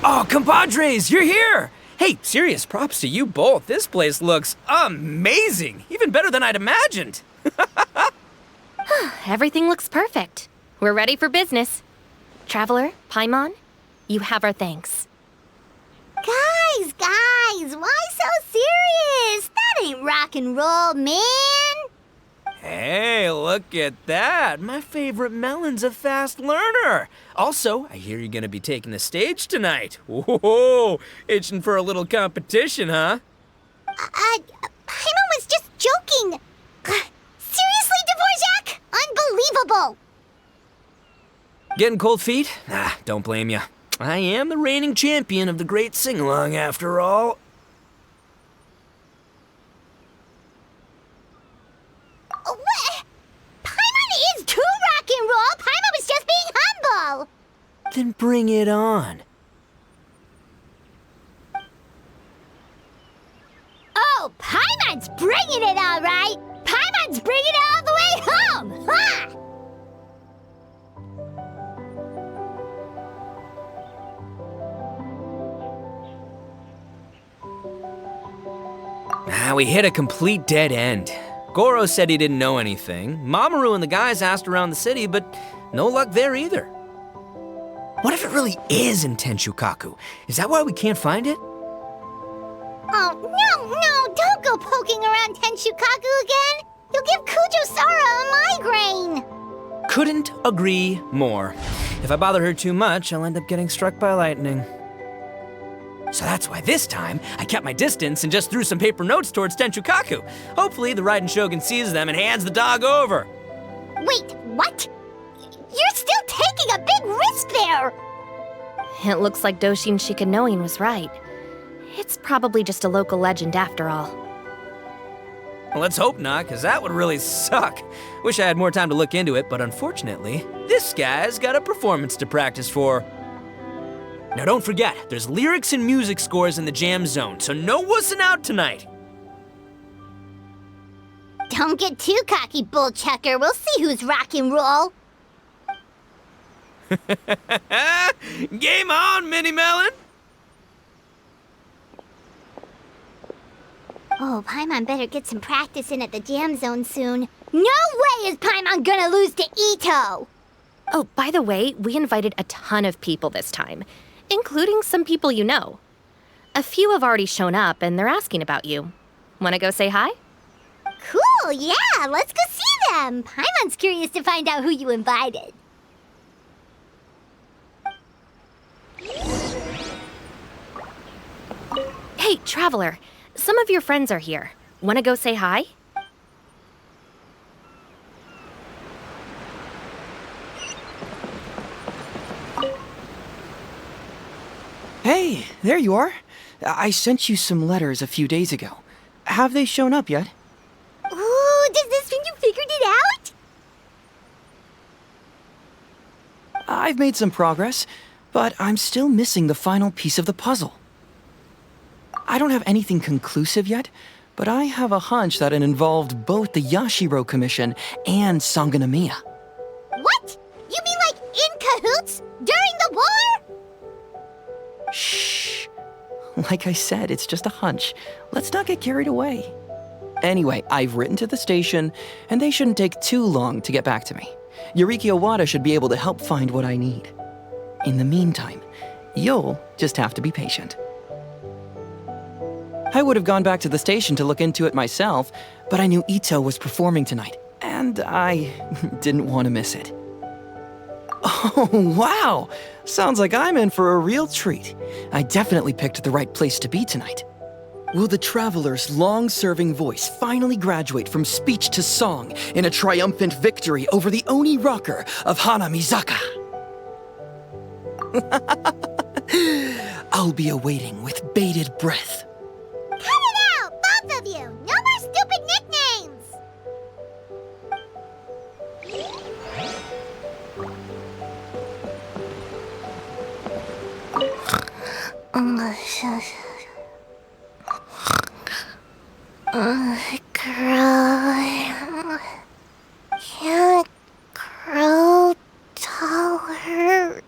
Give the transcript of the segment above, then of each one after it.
Oh, compadres, you're here! Hey, serious props to you both. This place looks amazing. Even better than I'd imagined. Everything looks perfect. We're ready for business. Traveler, Paimon, you have our thanks. Guys, why so serious? That ain't rock and roll, man. Hey, look at that. My favorite melon's a fast learner. Also, I hear you're gonna be taking the stage tonight. Whoa, itching for a little competition, huh? Paimon was just joking. Seriously, Dvorak? Unbelievable. Getting cold feet? Don't blame ya. I am the reigning champion of the great sing-along after all. What? Paimon is too rock and roll. Paimon was just being humble. Then bring it on. Oh, Paimon's bringing it all right. Paimon's bringing it all the way home. Ha! We hit a complete dead end. Gorou said he didn't know anything. Mamoru and the guys asked around the city, but no luck there either. What if it really is in Tenshukaku? Is that why we can't find it? Oh, no, don't go poking around Tenshukaku again. You'll give Kujo-Sara a migraine. Couldn't agree more. If I bother her too much, I'll end up getting struck by lightning. So that's why this time, I kept my distance and just threw some paper notes towards Tenshukaku. Hopefully the Raiden Shogun sees them and hands the dog over. Wait, what? You're still taking a big risk there! It looks like Doshin Shikanoin was right. It's probably just a local legend after all. Well, let's hope not, because that would really suck. Wish I had more time to look into it, but unfortunately, this guy's got a performance to practice for. Now don't forget, there's lyrics and music scores in the jam zone, so no wussing out tonight. Don't get too cocky, bullchucker. We'll see who's rock and roll. Game on, Mini Melon! Oh, Paimon better get some practice in at the jam zone soon. No way is Paimon gonna lose to Itto! Oh, by the way, we invited a ton of people this time, including some people you know. A few have already shown up, and they're asking about you. Wanna go say hi? Cool, yeah, let's go see them. Paimon's curious to find out who you invited. Hey, Traveler, some of your friends are here. Wanna go say hi? Hey, there you are. I sent you some letters a few days ago. Have they shown up yet? Ooh, does this mean you figured it out? I've made some progress, but I'm still missing the final piece of the puzzle. I don't have anything conclusive yet, but I have a hunch that it involved both the Yashiro Commission and Sangonomiya. What? You mean like in cahoots? During the war? Shh. Like I said, it's just a hunch. Let's not get carried away. Anyway, I've written to the station, and they shouldn't take too long to get back to me. Yuriki Owada should be able to help find what I need. In the meantime, you'll just have to be patient. I would have gone back to the station to look into it myself, but I knew Itto was performing tonight, and I didn't want to miss it. Oh, wow! Sounds like I'm in for a real treat. I definitely picked the right place to be tonight. Will the Traveler's long-serving voice finally graduate from speech to song in a triumphant victory over the Oni rocker of Hanamizaka? I'll be awaiting with bated breath. Cut it out, both of you! No more stupid nicknames! Can't grow taller.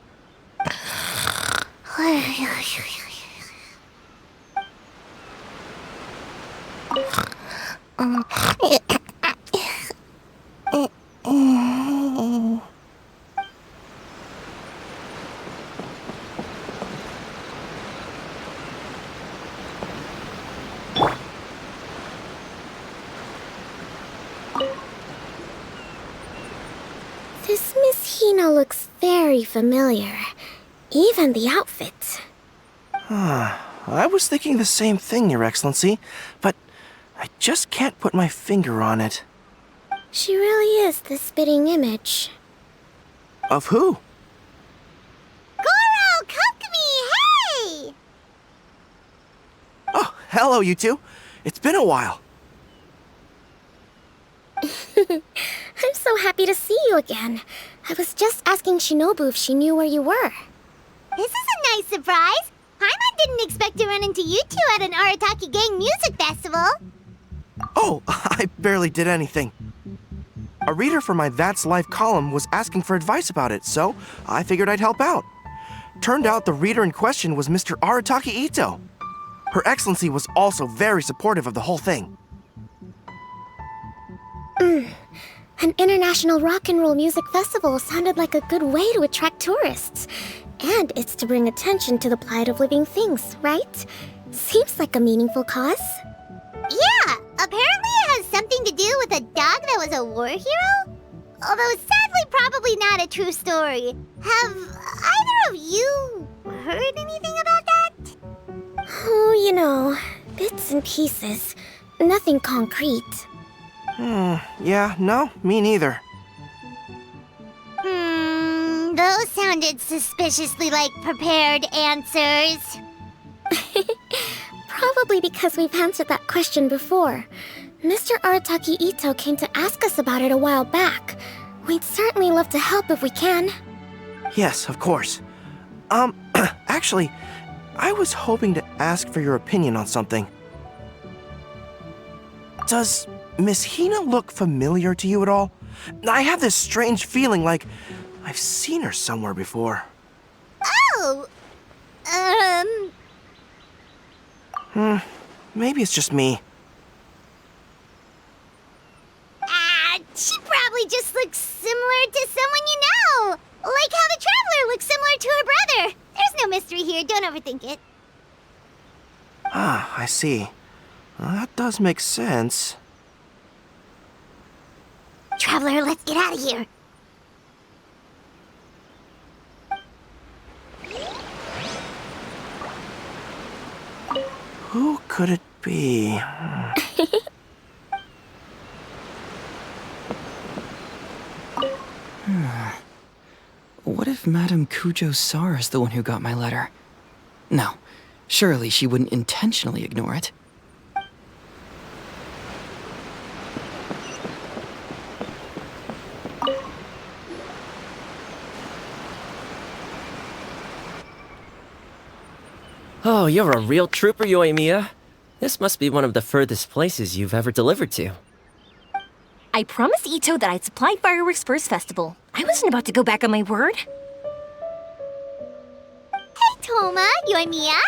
This Miss Hina looks very familiar. Even the outfit. I was thinking the same thing, Your Excellency, but I just can't put my finger on it. She really is the spitting image. Of who? Gorou, Kokomi, hey! Oh, hello, you two. It's been a while. I'm so happy to see you again. I was just asking Shinobu if she knew where you were. This is a nice surprise. Paimon didn't expect to run into you two at an Arataki Gang music festival. Oh, I barely did anything. A reader for my That's Life column was asking for advice about it, so I figured I'd help out. Turned out the reader in question was Mr. Arataki Itto. Her Excellency was also very supportive of the whole thing. An international rock and roll music festival sounded like a good way to attract tourists. And it's to bring attention to the plight of living things, right? Seems like a meaningful cause. Yeah, apparently it has something to do with a dog that was a war hero? Although sadly probably not a true story. Have either of you heard anything about that? Oh, you know, bits and pieces. Nothing concrete. Yeah, no, me neither. Those sounded suspiciously like prepared answers. Probably because we've answered that question before. Mr. Arataki Itto came to ask us about it a while back. We'd certainly love to help if we can. Yes, of course. Actually, I was hoping to ask for your opinion on something. Does Miss Hina look familiar to you at all? I have this strange feeling like I've seen her somewhere before. Oh! Maybe it's just me. She probably just looks similar to someone you know. Like how the Traveler looks similar to her brother. There's no mystery here, don't overthink it. Ah, I see. Well, that does make sense. Traveler, let's get out of here. Who could it be? What if Madame Kujo-Sara is the one who got my letter? No, surely she wouldn't intentionally ignore it. Oh, you're a real trooper, Yoimiya. This must be one of the furthest places you've ever delivered to. I promised Itto that I'd supply fireworks for his festival. I wasn't about to go back on my word. Hey, Toma, Yoimiya.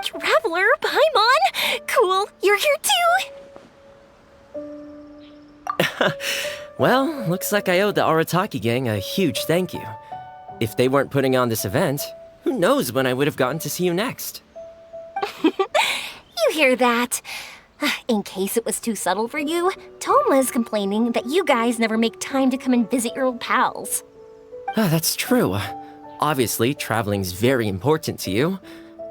Traveler, Paimon! Cool, you're here too! Well, looks like I owe the Arataki gang a huge thank you. If they weren't putting on this event, who knows when I would have gotten to see you next. You hear that? In case it was too subtle for you, Toma's complaining that you guys never make time to come and visit your old pals. That's true. Obviously, traveling's very important to you,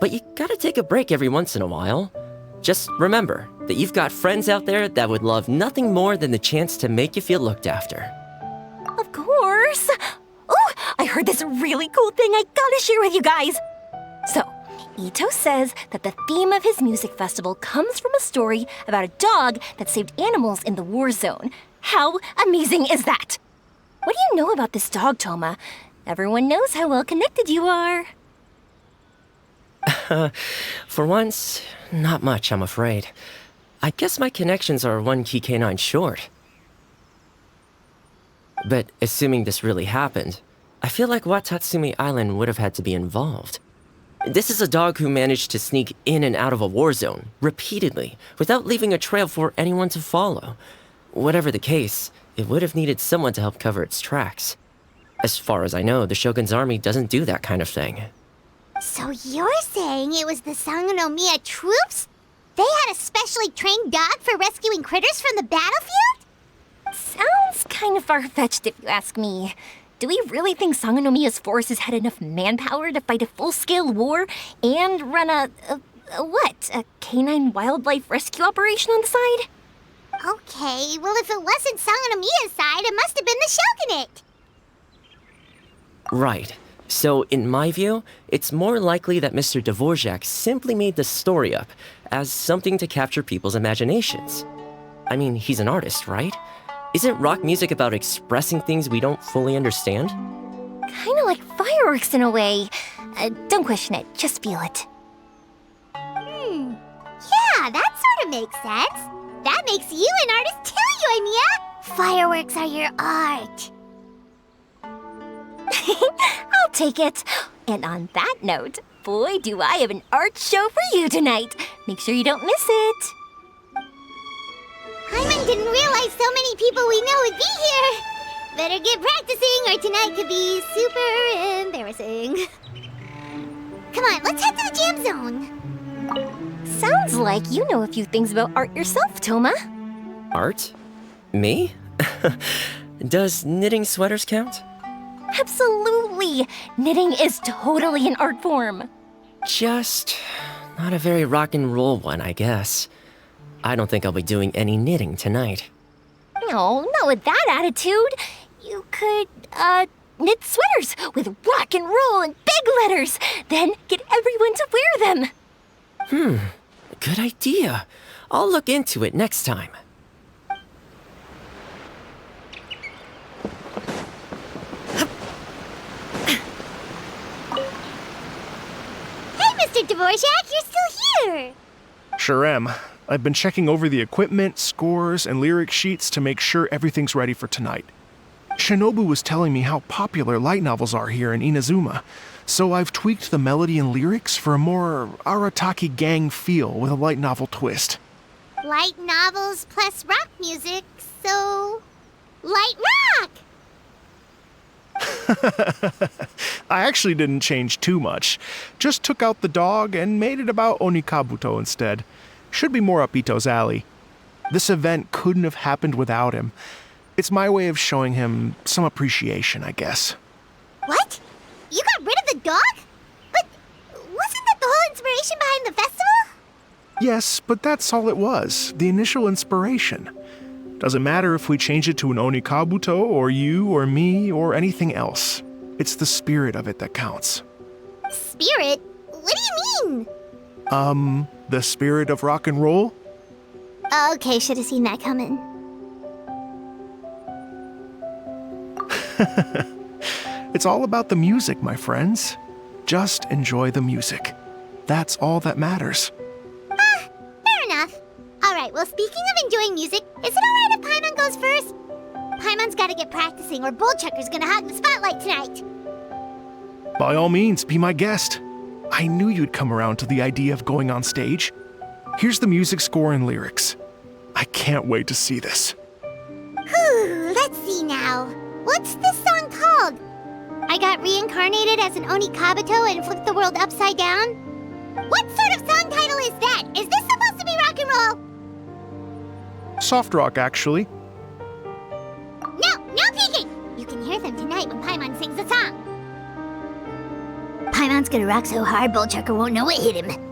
but you gotta take a break every once in a while. Just remember that you've got friends out there that would love nothing more than the chance to make you feel looked after. Of course! Oh, I heard this really cool thing I gotta share with you guys! So, Itto says that the theme of his music festival comes from a story about a dog that saved animals in the war zone. How amazing is that? What do you know about this dog, Toma? Everyone knows how well connected you are. For once, not much, I'm afraid. I guess my connections are one key canine short. But assuming this really happened, I feel like Watatsumi Island would have had to be involved. This is a dog who managed to sneak in and out of a war zone, repeatedly, without leaving a trail for anyone to follow. Whatever the case, it would have needed someone to help cover its tracks. As far as I know, the Shogun's army doesn't do that kind of thing. So you're saying it was the Sangonomiya troops? They had a specially trained dog for rescuing critters from the battlefield? Sounds kind of far-fetched if you ask me. Do we really think Sangonomiya's forces had enough manpower to fight a full-scale war and run a canine wildlife rescue operation on the side? Okay, well if it wasn't Sangonomiya's side, it must have been the Shogunate. Right. So, in my view, it's more likely that Mr. Dvorak simply made the story up as something to capture people's imaginations. I mean, he's an artist, right? Isn't rock music about expressing things we don't fully understand? Kinda like fireworks in a way. Don't question it, just feel it. Yeah, that sort of makes sense. That makes you an artist too, Yoimiya. Fireworks are your art. I'll take it. And on that note, boy, do I have an art show for you tonight. Make sure you don't miss it. Paimon didn't realize so many people we know would be here. Better get practicing or tonight could be super embarrassing. Come on, let's head to the jam zone. Sounds like you know a few things about art yourself, Toma. Art? Me? Does knitting sweaters count? Absolutely! Knitting is totally an art form. Just not a very rock and roll one, I guess. I don't think I'll be doing any knitting tonight. No, not with that attitude. You could, knit sweaters with rock and roll and big letters, then get everyone to wear them. Good idea. I'll look into it next time. Hey, Mr. Dvorak, you're still here. Sure am. I've been checking over the equipment, scores, and lyric sheets to make sure everything's ready for tonight. Shinobu was telling me how popular light novels are here in Inazuma, so I've tweaked the melody and lyrics for a more Arataki gang feel with a light novel twist. Light novels plus rock music, so... light rock! I actually didn't change too much. Just took out the dog and made it about Onikabuto instead. Should be more up Itto's alley. This event couldn't have happened without him. It's my way of showing him some appreciation, I guess. What? You got rid of the dog? But wasn't that the whole inspiration behind the festival? Yes, but that's all it was. The initial inspiration. Doesn't matter if we change it to an Onikabuto, or you, or me, or anything else. It's the spirit of it that counts. Spirit? What do you mean? The spirit of rock and roll? Okay, should have seen that coming. It's all about the music, my friends. Just enjoy the music. That's all that matters. Fair enough. Alright, well speaking of enjoying music, is it alright if Paimon goes first? Paimon's gotta get practicing or Bullchucker's gonna hog the spotlight tonight. By all means, be my guest. I knew you'd come around to the idea of going on stage. Here's the music score and lyrics. I can't wait to see this. Whew, let's see now. What's this song called? I got reincarnated as an Onikabuto and flipped the world upside down? What sort of song title is that? Is this supposed to be rock and roll? Soft rock, actually. No peeking! You can hear them tonight when Paimon sings the song. Paimon's gonna rock so hard, Bullchucker won't know what hit him.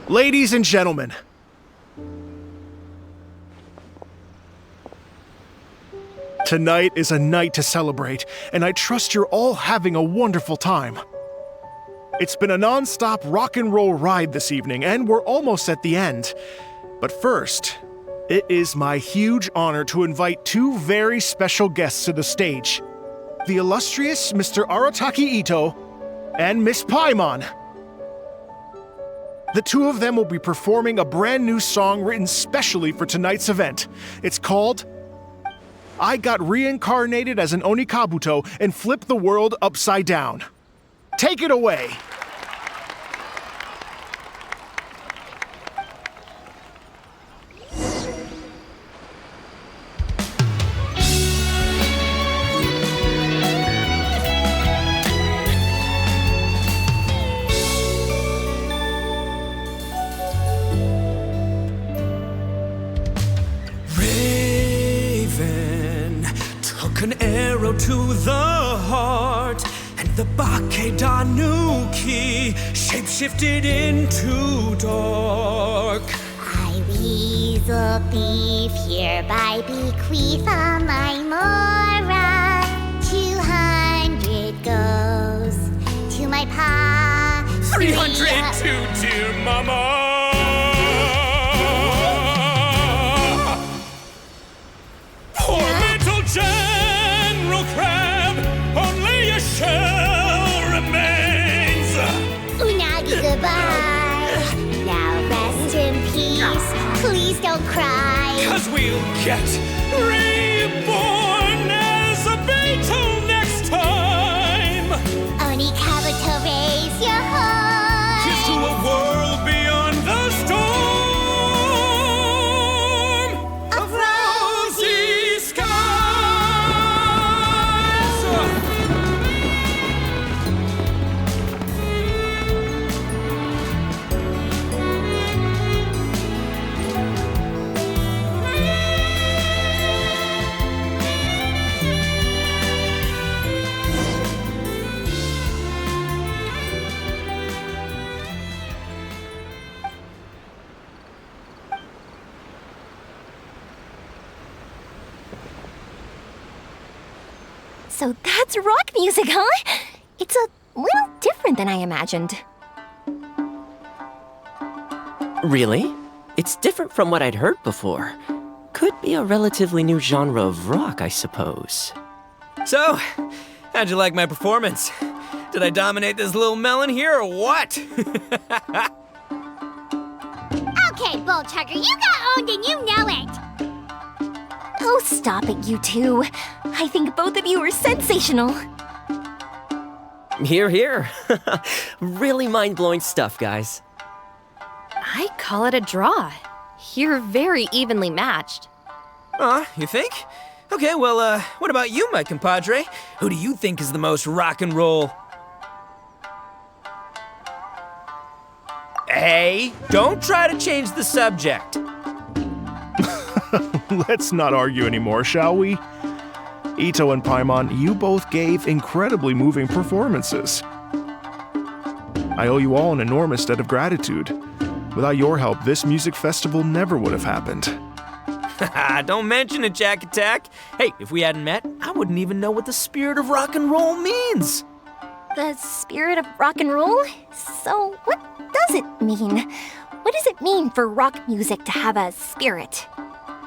Ladies and gentlemen, tonight is a night to celebrate, and I trust you're all having a wonderful time. It's been a non-stop rock and roll ride this evening, and we're almost at the end. But first, It is my huge honor to invite two very special guests to the stage. The illustrious Mr. Arataki Itto and Miss Paimon. The two of them will be performing a brand new song written specially for tonight's event. It's called I Got Reincarnated as an Onikabuto and Flipped the World Upside Down. Take it away! An arrow to the heart, and the Bakedanuki shapeshifted into dark. I, weasel thief, hereby bequeath all my mora. 200 goes to my pa. 300 to dear mama. Poor little General Crab, only a shell remains. Unagi, goodbye. Now rest in peace. Please don't cry. 'Cause we'll get reborn as a beetle next time. Onikabuto, raise your heart. Here's to a world beyond the storm of rosy skies. So that's rock music, huh? It's a little different than I imagined. Really? It's different from what I'd heard before. Could be a relatively new genre of rock, I suppose. So, how'd you like my performance? Did I dominate this little melon here or what? Okay, Bull Chugger, you got owned and you know it. Oh, stop it, you two. I think both of you are sensational. Here, here. Really mind-blowing stuff, guys. I call it a draw. You're very evenly matched. You think? Okay, well, what about you, my compadre? Who do you think is the most rock and roll? Hey, don't try to change the subject. Let's not argue anymore, shall we? Itto and Paimon, you both gave incredibly moving performances. I owe you all an enormous debt of gratitude. Without your help, this music festival never would have happened. Don't mention it, Jack Attack. Hey, if we hadn't met, I wouldn't even know what the spirit of rock and roll means. The spirit of rock and roll? So, what does it mean? What does it mean for rock music to have a spirit?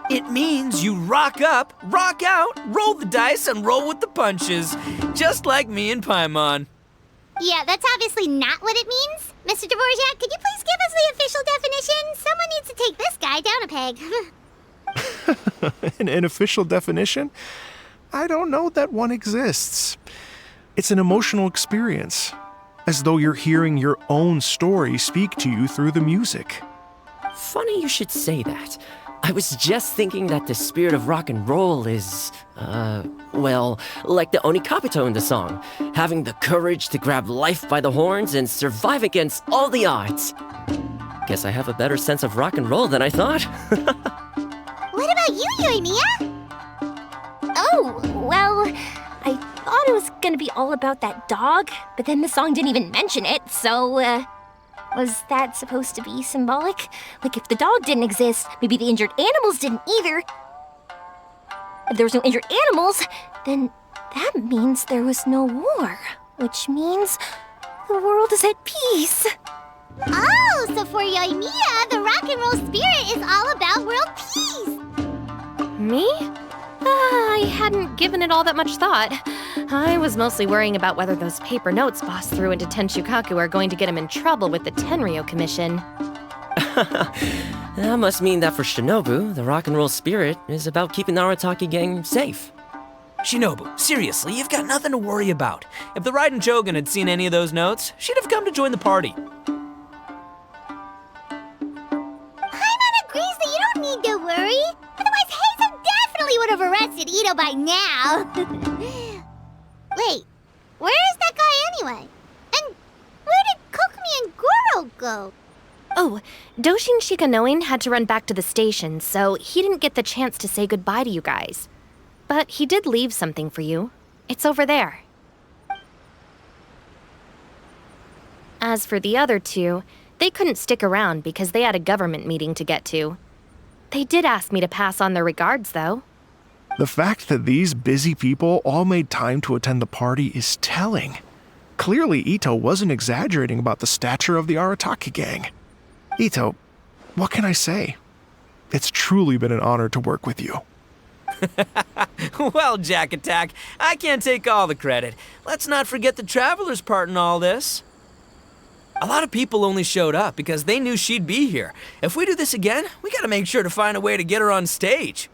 It means you rock up, rock out, roll the dice, and roll with the punches. Just like me and Paimon. Yeah, that's obviously not what it means. Mr. Dvorak, could you please give us the official definition? Someone needs to take this guy down a peg. An official definition? I don't know that one exists. It's an emotional experience, as though you're hearing your own story speak to you through the music. Funny you should say that. I was just thinking that the spirit of rock and roll is, well, like the Onikabuto in the song, having the courage to grab life by the horns and survive against all the odds. Guess I have a better sense of rock and roll than I thought. What about you, Yoimiya? Oh, well, I thought it was gonna be all about that dog, but then the song didn't even mention it, so, was that supposed to be symbolic? Like, if the dog didn't exist, maybe the injured animals didn't either. If there was no injured animals, then that means there was no war, which means the world is at peace. Oh, so for Yoimiya, the rock and roll spirit is all about world peace. please! Me? I hadn't given it all that much thought. I was mostly worrying about whether those paper notes Boss threw into Tenshukaku are going to get him in trouble with the Tenryo Commission. That must mean that for Shinobu, the rock and roll spirit is about keeping the Arataki gang safe. Shinobu, seriously, you've got nothing to worry about. If the Raiden Shogun had seen any of those notes, she'd have come to join the party. Paimon agrees that you don't need to worry. Otherwise, Heizou definitely would have arrested Itto by now. Wait, where is that guy anyway? And where did Kokomi and Gorou go? Oh, Doshin Shikanoin had to run back to the station, so he didn't get the chance to say goodbye to you guys. But he did leave something for you. It's over there. As for the other two, they couldn't stick around because they had a government meeting to get to. They did ask me to pass on their regards, though. The fact that these busy people all made time to attend the party is telling. Clearly, Itto wasn't exaggerating about the stature of the Arataki gang. Itto, what can I say? It's truly been an honor to work with you. Well, Jack Attack, I can't take all the credit. Let's not forget the Traveler's part in all this. A lot of people only showed up because they knew she'd be here. If we do this again, we gotta make sure to find a way to get her on stage.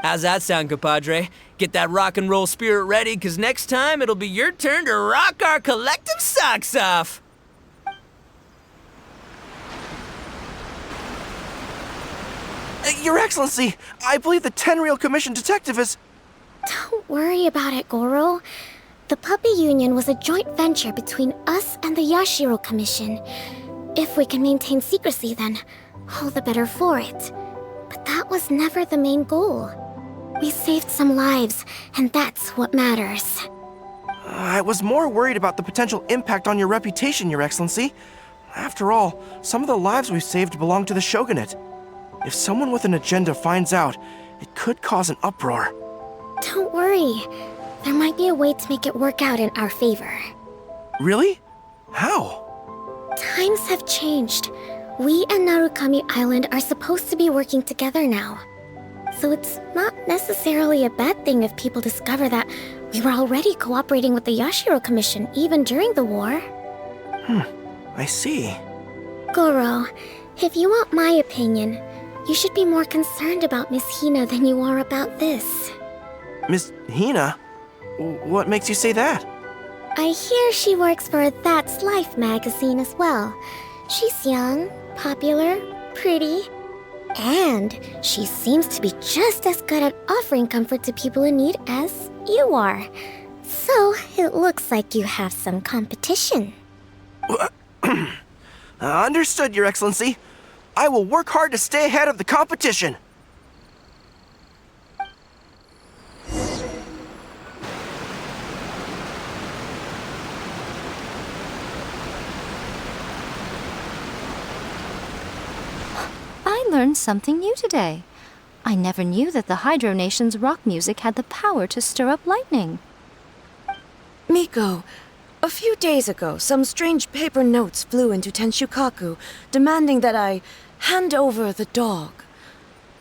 How's that sound, compadre? Get that rock and roll spirit ready, because next time it'll be your turn to rock our collective socks off. Your Excellency, I believe the Tenryo Commission detective is... Don't worry about it, Gorou. The Puppy Union was a joint venture between us and the Yashiro Commission. If we can maintain secrecy, then all the better for it. But that was never the main goal. We saved some lives, and that's what matters. I was more worried about the potential impact on your reputation, Your Excellency. After all, some of the lives we've saved belong to the Shogunate. If someone with an agenda finds out, it could cause an uproar. Don't worry. There might be a way to make it work out in our favor. Really? How? Times have changed. We and Narukami Island are supposed to be working together now. So it's not necessarily a bad thing if people discover that we were already cooperating with the Yashiro Commission even during the war. I see. Gorou, if you want my opinion, you should be more concerned about Miss Hina than you are about this. Miss Hina? What makes you say that? I hear she works for That's Life magazine as well. She's young, popular, pretty, and she seems to be just as good at offering comfort to people in need as you are. So it looks like you have some competition. Understood, Your Excellency. I will work hard to stay ahead of the competition. I learned something new today. I never knew that the Hydro Nation's rock music had the power to stir up lightning. Miko, a few days ago, some strange paper notes flew into Tenshukaku, demanding that I hand over the dog.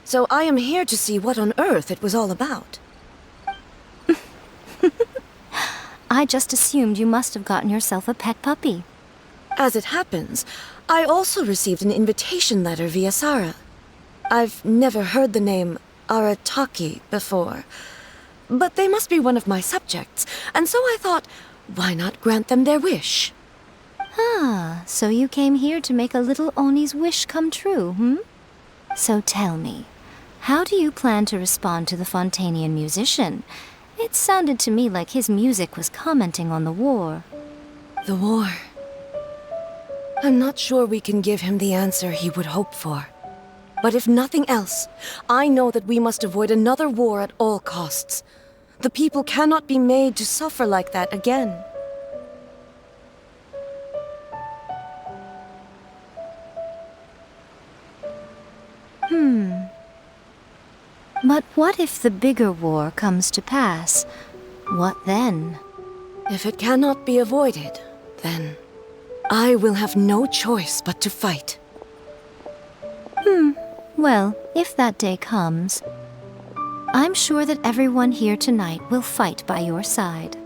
So I am here to see what on earth it was all about. I just assumed you must have gotten yourself a pet puppy. As it happens, I also received an invitation letter via Sara. I've never heard the name Arataki before, but they must be one of my subjects, and so I thought, why not grant them their wish? Ah, so you came here to make a little Oni's wish come true, hmm? So tell me, how do you plan to respond to the Fontanian musician? It sounded to me like his music was commenting on the war. The war. I'm not sure we can give him the answer he would hope for. But if nothing else, I know that we must avoid another war at all costs. The people cannot be made to suffer like that again. But what if the bigger war comes to pass? What then? If it cannot be avoided, then I will have no choice but to fight. Well, if that day comes, I'm sure that everyone here tonight will fight by your side.